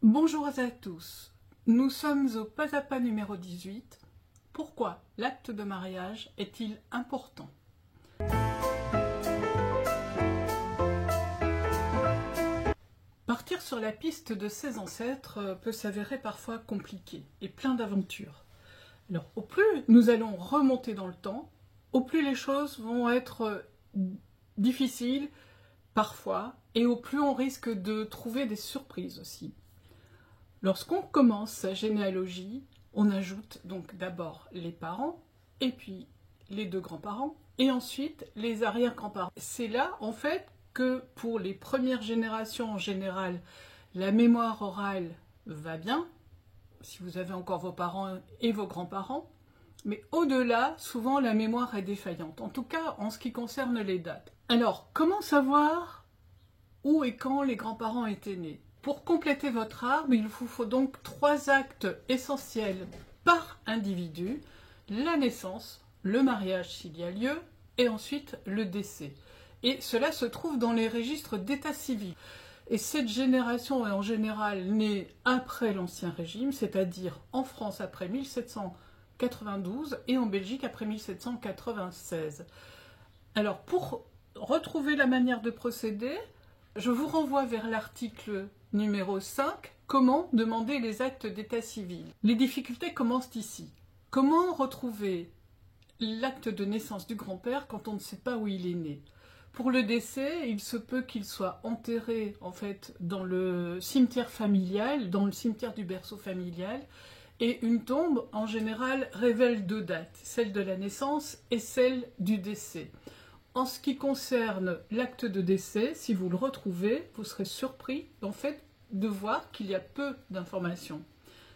Bonjour à tous, nous sommes au pas à pas numéro 18. Pourquoi l'acte de mariage est-il important? Partir sur la piste de ses ancêtres peut s'avérer parfois compliqué et plein d'aventures. Alors, au plus nous allons remonter dans le temps, au plus les choses vont être difficiles parfois, et au plus on risque de trouver des surprises aussi. Lorsqu'on commence sa généalogie, on ajoute donc d'abord les parents, et puis les deux grands-parents, et ensuite les arrière-grands-parents. C'est là, en fait, que pour les premières générations en général, la mémoire orale va bien, si vous avez encore vos parents et vos grands-parents, mais au-delà, souvent la mémoire est défaillante, en tout cas en ce qui concerne les dates. Alors, comment savoir où et quand les grands-parents étaient nés? Pour compléter votre arbre, il vous faut donc 3 actes essentiels par individu: la naissance, le mariage s'il y a lieu, et ensuite le décès. Et cela se trouve dans les registres d'état civil. Et cette génération est en général née après l'Ancien Régime, c'est-à-dire en France après 1792 et en Belgique après 1796. Alors, pour retrouver la manière de procéder, je vous renvoie vers l'article numéro 5, comment demander les actes d'état civil. Les difficultés commencent ici. Comment retrouver l'acte de naissance du grand-père quand on ne sait pas où il est né? Pour le décès, il se peut qu'il soit enterré en fait dans le cimetière familial, dans le cimetière du berceau familial, et une tombe en général révèle 2 dates, celle de la naissance et celle du décès. En ce qui concerne l'acte de décès, si vous le retrouvez, vous serez surpris en fait de voir qu'il y a peu d'informations.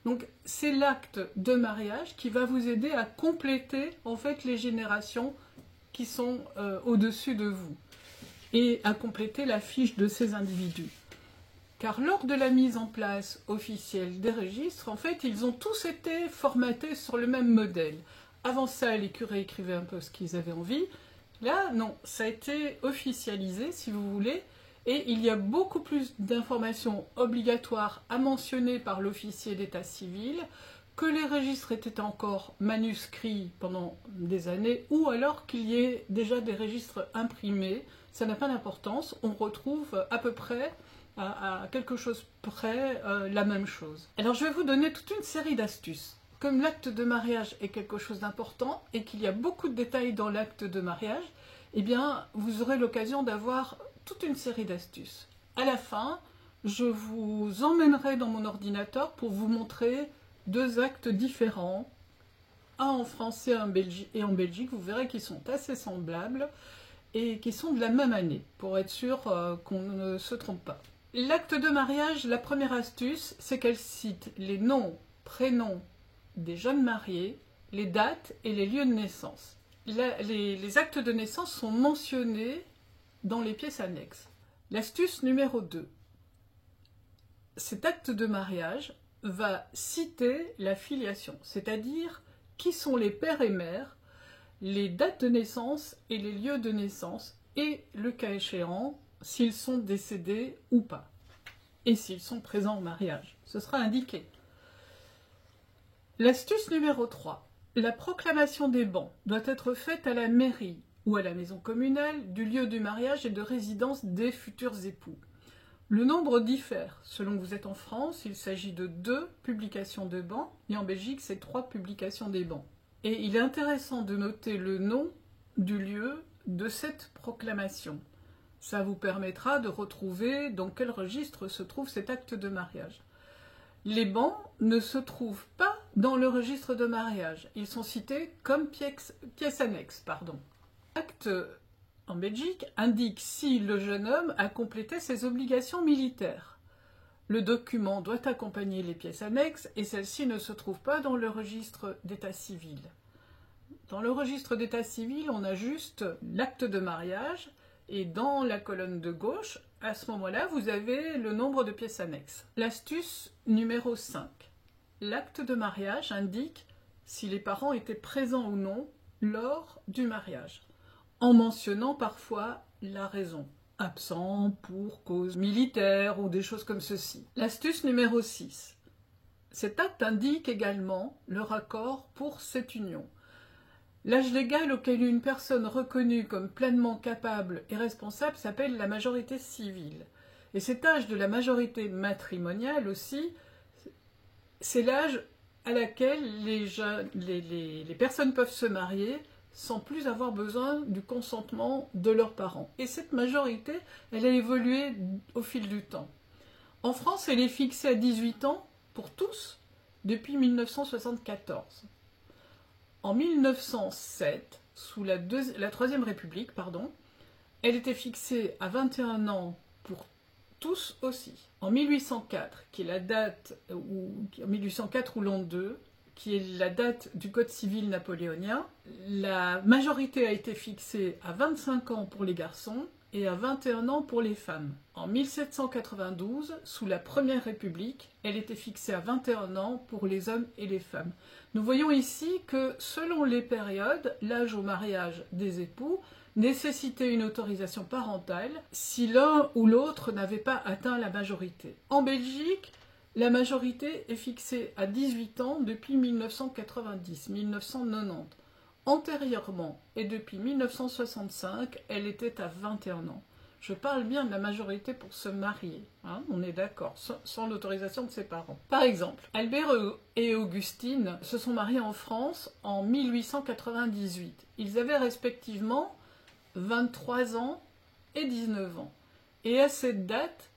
Donc c'est l'acte de mariage qui va vous aider à compléter en fait les générations qui sont au-dessus de vous et à compléter la fiche de ces individus. Car lors de la mise en place officielle des registres, en fait, ils ont tous été formatés sur le même modèle. Avant ça, les curés écrivaient un peu ce qu'ils avaient envie. Là, non, ça a été officialisé, si vous voulez, et il y a beaucoup plus d'informations obligatoires à mentionner par l'officier d'état civil, que les registres étaient encore manuscrits pendant des années, ou alors qu'il y ait déjà des registres imprimés. Ça n'a pas d'importance, on retrouve à peu près, à quelque chose près, la même chose. Alors je vais vous donner toute une série d'astuces. Comme l'acte de mariage est quelque chose d'important et qu'il y a beaucoup de détails dans l'acte de mariage, eh bien, vous aurez l'occasion d'avoir toute une série d'astuces. À la fin, je vous emmènerai dans mon ordinateur pour vous montrer 2 actes différents, un en français et en Belgique. Vous verrez qu'ils sont assez semblables et qui sont de la même année, pour être sûr qu'on ne se trompe pas. L'acte de mariage, la première astuce, c'est qu'elle cite les noms, prénoms des jeunes mariés, les dates et les lieux de naissance. Les actes de naissance sont mentionnés dans les pièces annexes. L'astuce numéro 2. Cet acte de mariage va citer la filiation, c'est-à-dire qui sont les pères et mères, les dates de naissance et les lieux de naissance, et le cas échéant, s'ils sont décédés ou pas, et s'ils sont présents au mariage. Ce sera indiqué. L'astuce numéro 3. La proclamation des bans doit être faite à la mairie ou à la maison communale du lieu du mariage et de résidence des futurs époux. Le nombre diffère. Selon que vous êtes en France, il s'agit de 2 publications de bans, et en Belgique, c'est 3 publications des bans. Et il est intéressant de noter le nom du lieu de cette proclamation. Ça vous permettra de retrouver dans quel registre se trouve cet acte de mariage. Les bans ne se trouvent pas dans le registre de mariage. Ils sont cités comme pièces annexes. L'acte en Belgique indique si le jeune homme a complété ses obligations militaires. Le document doit accompagner les pièces annexes et celles-ci ne se trouvent pas dans le registre d'état civil. Dans le registre d'état civil, on a juste l'acte de mariage et dans la colonne de gauche, à ce moment-là, vous avez le nombre de pièces annexes. L'astuce numéro 5. L'acte de mariage indique si les parents étaient présents ou non lors du mariage, en mentionnant parfois la raison. absent pour cause militaire ou des choses comme ceci. L'astuce numéro 6. Cet acte indique également le raccord pour cette union. L'âge légal auquel une personne reconnue comme pleinement capable et responsable s'appelle la majorité civile. Et cet âge de la majorité matrimoniale aussi, c'est l'âge à laquelle les personnes peuvent se marier sans plus avoir besoin du consentement de leurs parents. Et cette majorité, elle a évolué au fil du temps. En France, elle est fixée à 18 ans pour tous depuis 1974. En 1907, sous la Troisième République, elle était fixée à 21 ans pour tous aussi. En 1804, qui est la date, en 1804 ou l'an 2, qui est la date du Code civil napoléonien, la majorité a été fixée à 25 ans pour les garçons et à 21 ans pour les femmes. En 1792, sous la Première République, elle était fixée à 21 ans pour les hommes et les femmes. Nous voyons ici que, selon les périodes, l'âge au mariage des époux nécessitait une autorisation parentale si l'un ou l'autre n'avait pas atteint la majorité. En Belgique, la majorité est fixée à 18 ans depuis 1990-1990. Antérieurement, et depuis 1965, elle était à 21 ans. Je parle bien de la majorité pour se marier, hein, on est d'accord, sans l'autorisation de ses parents. Par exemple, Albert et Augustine se sont mariés en France en 1898. Ils avaient respectivement 23 ans et 19 ans. Et à cette date,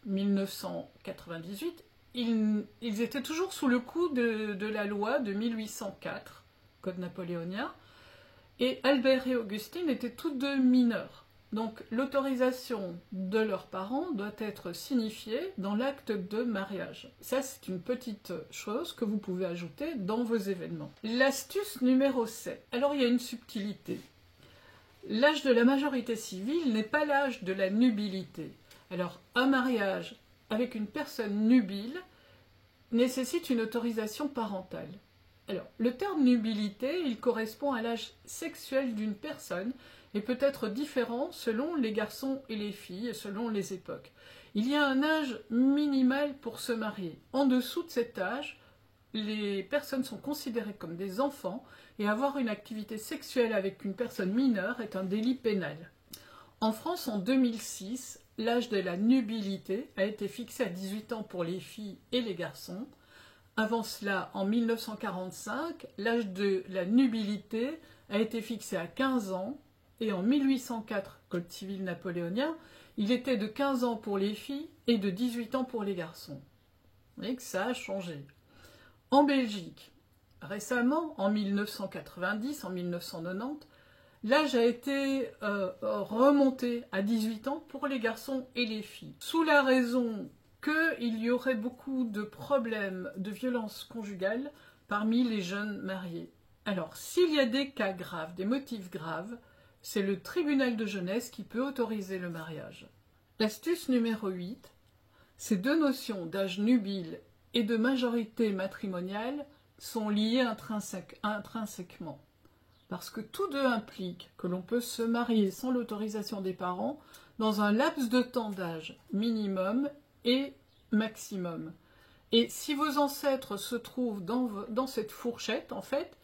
1998, ils étaient toujours sous le coup de la loi de 1804, Code napoléonien, et Albert et Augustine étaient tous deux mineurs. Donc l'autorisation de leurs parents doit être signifiée dans l'acte de mariage. Ça, c'est une petite chose que vous pouvez ajouter dans vos événements. L'astuce numéro 7. Alors il y a une subtilité. L'âge de la majorité civile n'est pas l'âge de la nubilité. Alors un mariage avec une personne nubile nécessite une autorisation parentale. Alors, le terme nubilité, il correspond à l'âge sexuel d'une personne et peut être différent selon les garçons et les filles et selon les époques. Il y a un âge minimal pour se marier. En dessous de cet âge, les personnes sont considérées comme des enfants et avoir une activité sexuelle avec une personne mineure est un délit pénal. En France, en 2006, l'âge de la nubilité a été fixé à 18 ans pour les filles et les garçons. Avant cela, en 1945, l'âge de la nubilité a été fixé à 15 ans et en 1804, Code civil napoléonien, il était de 15 ans pour les filles et de 18 ans pour les garçons. Vous voyez que ça a changé. En Belgique, récemment, en 1990, en 1990, l'âge a été remonté à 18 ans pour les garçons et les filles, sous la raison qu'il y aurait beaucoup de problèmes de violence conjugale parmi les jeunes mariés. Alors, s'il y a des cas graves, des motifs graves, c'est le tribunal de jeunesse qui peut autoriser le mariage. L'astuce numéro 8, ces deux notions d'âge nubile et de majorité matrimoniale sont liées intrinsèquement. Parce que tous deux impliquent que l'on peut se marier sans l'autorisation des parents dans un laps de temps d'âge minimum et maximum. Et si vos ancêtres se trouvent dans cette fourchette, en fait,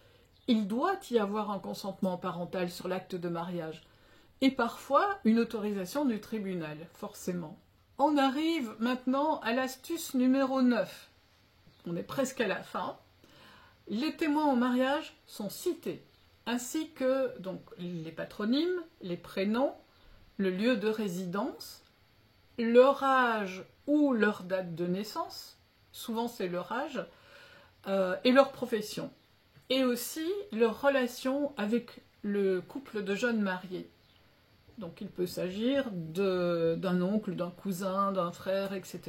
il doit y avoir un consentement parental sur l'acte de mariage. Et parfois, une autorisation du tribunal, forcément. On arrive maintenant à l'astuce numéro 9. On est presque à la fin. Les témoins au mariage sont cités, ainsi que donc, les patronymes, les prénoms, le lieu de résidence, leur âge ou leur date de naissance, souvent c'est leur âge, et leur profession, et aussi leur relation avec le couple de jeunes mariés. Donc il peut s'agir d'un oncle, d'un cousin, d'un frère, etc.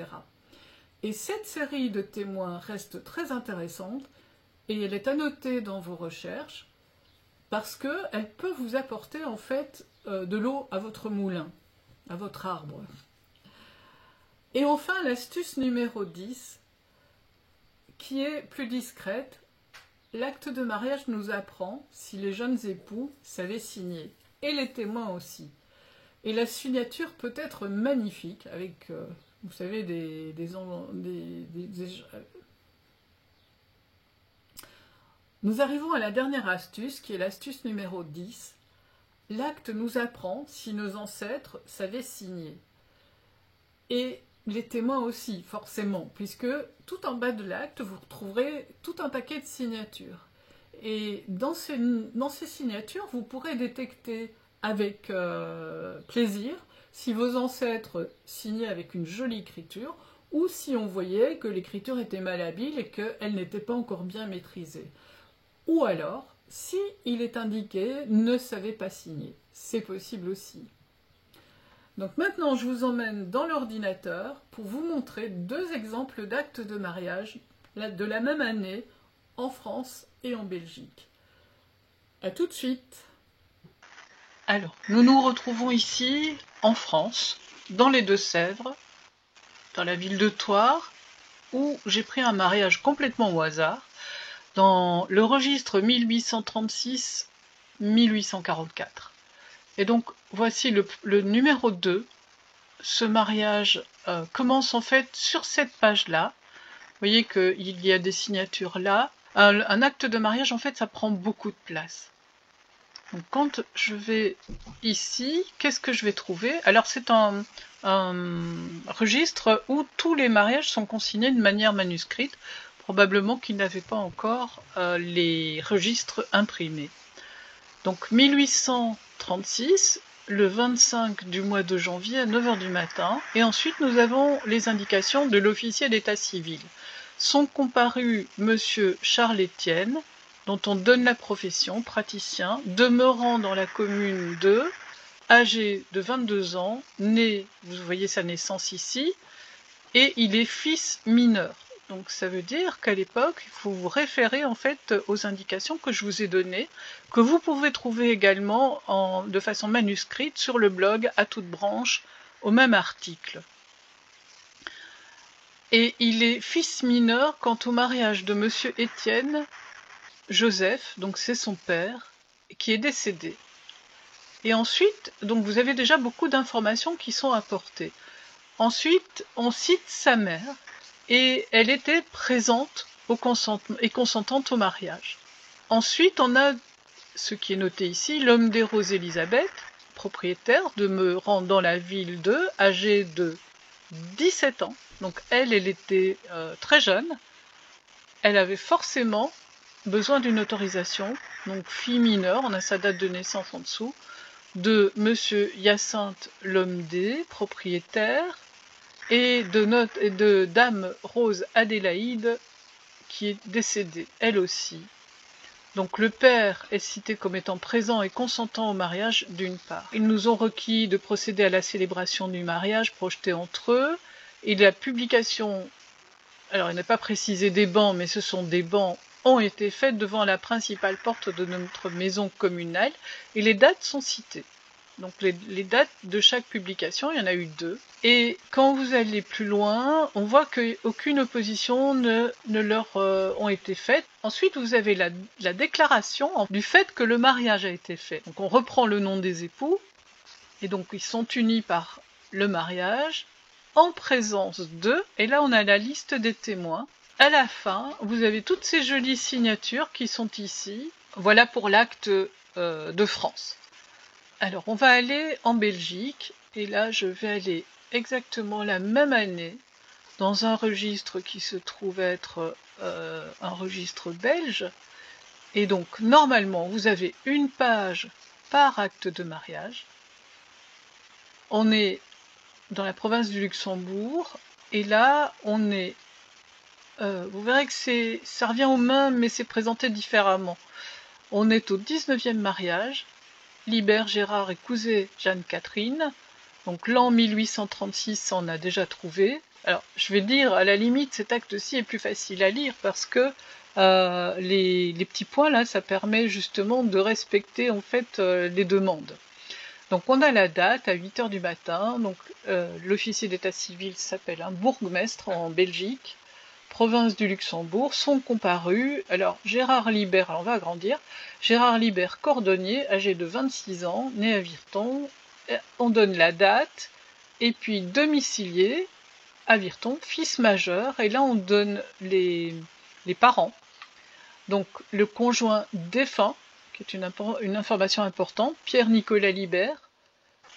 Et cette série de témoins reste très intéressante, et elle est à noter dans vos recherches, parce qu'elle peut vous apporter en fait de l'eau à votre moulin, à votre arbre. Et enfin, l'astuce numéro 10, qui est plus discrète, l'acte de mariage nous apprend si les jeunes époux savaient signer, et les témoins aussi. Et la signature peut être magnifique, avec, vous savez, Nous arrivons à la dernière astuce, qui est l'astuce numéro 10. L'acte nous apprend si nos ancêtres savaient signer. Et les témoins aussi, forcément, puisque tout en bas de l'acte, vous retrouverez tout un paquet de signatures. Et dans ces signatures, vous pourrez détecter avec plaisir si vos ancêtres signaient avec une jolie écriture ou si on voyait que l'écriture était malhabile et qu'elle n'était pas encore bien maîtrisée. Ou alors, si il est indiqué « ne savait pas signer ». C'est possible aussi. Donc maintenant, je vous emmène dans l'ordinateur pour vous montrer 2 exemples d'actes de mariage de la même année en France et en Belgique. A tout de suite. Alors, nous nous retrouvons ici en France, dans les Deux-Sèvres, dans la ville de Thouars, où j'ai pris un mariage complètement au hasard, dans le registre 1836-1844. Et donc, voici le numéro 2. Ce mariage commence en fait sur cette page-là. Vous voyez qu'il y a des signatures là. Un acte de mariage, en fait, ça prend beaucoup de place. Donc, quand je vais ici, qu'est-ce que je vais trouver? Alors, c'est un registre où tous les mariages sont consignés de manière manuscrite. Probablement qu'ils n'avaient pas encore les registres imprimés. Donc 1836, le 25 du mois de janvier à 9 h du matin. Et ensuite, nous avons les indications de l'officier d'état civil. Sont comparus monsieur Charles Étienne, dont on donne la profession, praticien, demeurant dans la commune de, âgé de 22 ans, né, vous voyez sa naissance ici, et il est fils mineur. Donc ça veut dire qu'à l'époque, il faut vous référer en fait aux indications que je vous ai données, que vous pouvez trouver également de façon manuscrite sur le blog À toute branche, au même article. Et il est fils mineur quant au mariage de monsieur Étienne Joseph, donc c'est son père, qui est décédé. Et ensuite, donc vous avez déjà beaucoup d'informations qui sont apportées. Ensuite, on cite sa mère, et elle était présente et consentante au mariage. Ensuite, on a ce qui est noté ici, l'homme des Roses Elisabeth, propriétaire, demeurant dans la ville de, âgée de 17 ans. Donc elle était très jeune. Elle avait forcément besoin d'une autorisation, donc fille mineure, on a sa date de naissance en dessous, de monsieur Hyacinthe Lomdé, propriétaire, et de dame Rose Adélaïde, qui est décédée, elle aussi. Donc le père est cité comme étant présent et consentant au mariage d'une part. Ils nous ont requis de procéder à la célébration du mariage projeté entre eux, et la publication, alors il n'est pas précisé des bancs, mais ce sont des bancs, ont été faites devant la principale porte de notre maison communale, et les dates sont citées. Donc les dates de chaque publication, il y en a eu 2. Et quand vous allez plus loin, on voit qu'aucune opposition ne leur ont été faites. Ensuite, vous avez la déclaration du fait que le mariage a été fait. Donc on reprend le nom des époux, et donc ils sont unis par le mariage, en présence d'eux, et là on a la liste des témoins. À la fin, vous avez toutes ces jolies signatures qui sont ici. Voilà pour l'acte de France. Alors, on va aller en Belgique, et là, je vais aller exactement la même année, dans un registre qui se trouve être un registre belge. Et donc, normalement, vous avez une page par acte de mariage. On est dans la province du Luxembourg, et là, on est... vous verrez que ça revient au même, mais c'est présenté différemment. On est au 19e mariage. Libert, Gérard et Couzet, Jeanne-Catherine. Donc l'an 1836, on a déjà trouvé. Alors, je vais dire, à la limite, cet acte-ci est plus facile à lire parce que les petits points, là, ça permet justement de respecter, en fait, les demandes. Donc, on a la date à 8 h du matin. Donc, l'officier d'état civil s'appelle un bourgmestre en Belgique. Province du Luxembourg, sont comparus, alors Gérard Libert, alors on va agrandir, Gérard Libert cordonnier, âgé de 26 ans, né à Virton, on donne la date, et puis domicilié, Avirton, fils majeur, et là on donne les parents. Donc le conjoint défunt, qui est une information importante, Pierre-Nicolas Libert.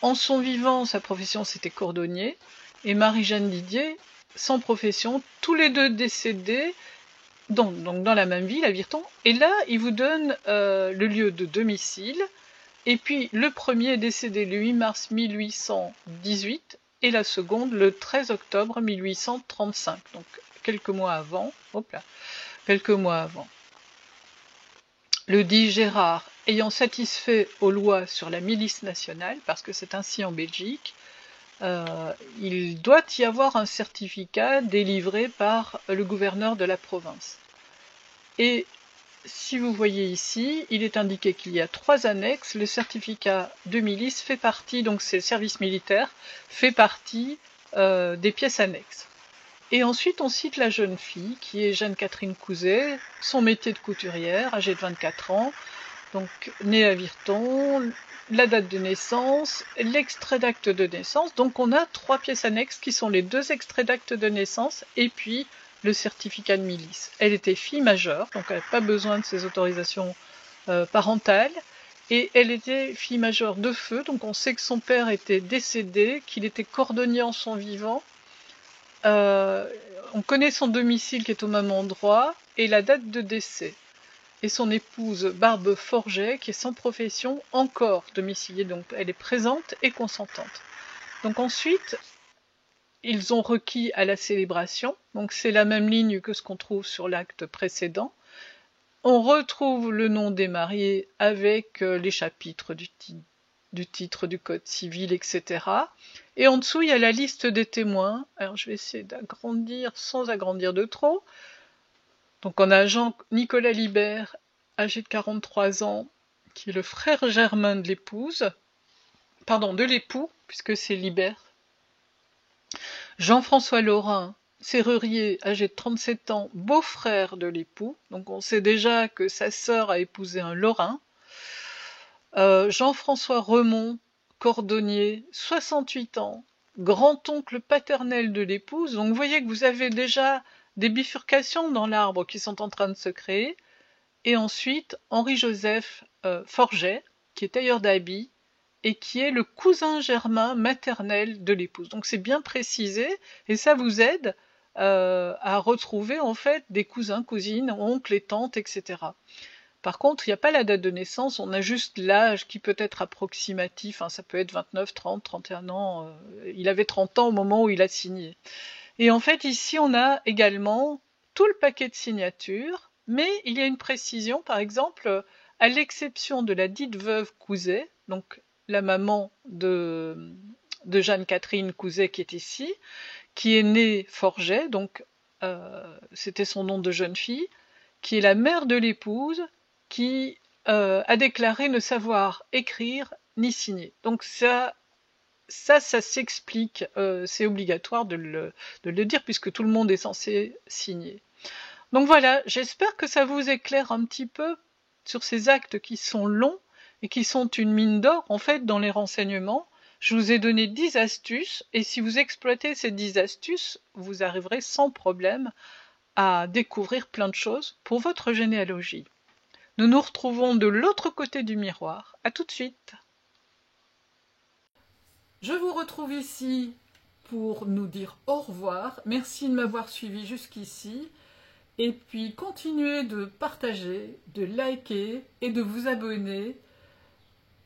En son vivant, sa profession c'était cordonnier, et Marie-Jeanne Didier, sans profession, tous les deux décédés, donc dans la même ville, à Virton. Et là, il vous donne le lieu de domicile, et puis le premier est décédé le 8 mars 1818, et la seconde le 13 octobre 1835, donc quelques mois avant. Hop là, quelques mois avant. Le dit Gérard, ayant satisfait aux lois sur la milice nationale, parce que c'est ainsi en Belgique, il doit y avoir un certificat délivré par le gouverneur de la province. Et si vous voyez ici, il est indiqué qu'il y a 3 annexes. Le certificat de milice fait partie, donc c'est le service militaire, fait partie des pièces annexes. Et ensuite, on cite la jeune fille, qui est Jeanne-Catherine Couzet, son métier de couturière, âgée de 24 ans, donc née à Virton, la date de naissance, l'extrait d'acte de naissance. Donc on a 3 pièces annexes qui sont les 2 extraits d'acte de naissance et puis le certificat de milice. Elle était fille majeure, donc elle n'a pas besoin de ses autorisations parentales. Et elle était fille majeure de feu, donc on sait que son père était décédé, qu'il était cordonnier en son vivant. On connaît son domicile qui est au même endroit et la date de décès. Et son épouse Barbe Forget, qui est sans profession, encore domiciliée, donc elle est présente et consentante. Donc ensuite, ils ont requis à la célébration, donc c'est la même ligne que ce qu'on trouve sur l'acte précédent. On retrouve le nom des mariés avec les chapitres du titre du code civil, etc. Et en dessous, il y a la liste des témoins. Alors je vais essayer d'agrandir sans agrandir de trop. Donc on a Jean-Nicolas Libert, âgé de 43 ans, qui est le frère germain de l'épouse, pardon, de l'époux, puisque c'est Libert. Jean-François Laurin, serrurier, âgé de 37 ans, beau-frère de l'époux. Donc on sait déjà que sa sœur a épousé un Laurin. Jean-François Remond, cordonnier, 68 ans, grand-oncle paternel de l'épouse. Donc vous voyez que vous avez déjà des bifurcations dans l'arbre qui sont en train de se créer. Et ensuite, Henri-Joseph Forget, qui est tailleur d'habits, et qui est le cousin germain maternel de l'épouse. Donc c'est bien précisé, et ça vous aide à retrouver en fait des cousins, cousines, oncles et tantes, etc. Par contre, il n'y a pas la date de naissance, on a juste l'âge qui peut être approximatif, hein, ça peut être 29, 30, 31 ans, il avait 30 ans au moment où il a signé. Et en fait, ici, on a également tout le paquet de signatures, mais il y a une précision, par exemple, à l'exception de la dite veuve Couzet, donc la maman de Jeanne-Catherine Couzet qui est ici, qui est née Forget, donc c'était son nom de jeune fille, qui est la mère de l'épouse, qui a déclaré ne savoir écrire ni signer. Donc ça s'explique, c'est obligatoire de le dire puisque tout le monde est censé signer. Donc voilà, j'espère que ça vous éclaire un petit peu sur ces actes qui sont longs et qui sont une mine d'or en fait dans les renseignements. Je vous ai donné 10 astuces et si vous exploitez ces 10 astuces, vous arriverez sans problème à découvrir plein de choses pour votre généalogie. Nous nous retrouvons de l'autre côté du miroir. À tout de suite. Je vous retrouve ici pour nous dire au revoir. Merci de m'avoir suivi jusqu'ici. Et puis continuez de partager, de liker et de vous abonner.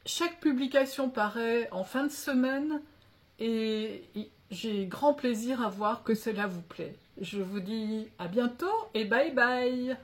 Chaque publication paraît en fin de semaine et j'ai grand plaisir à voir que cela vous plaît. Je vous dis à bientôt et bye bye.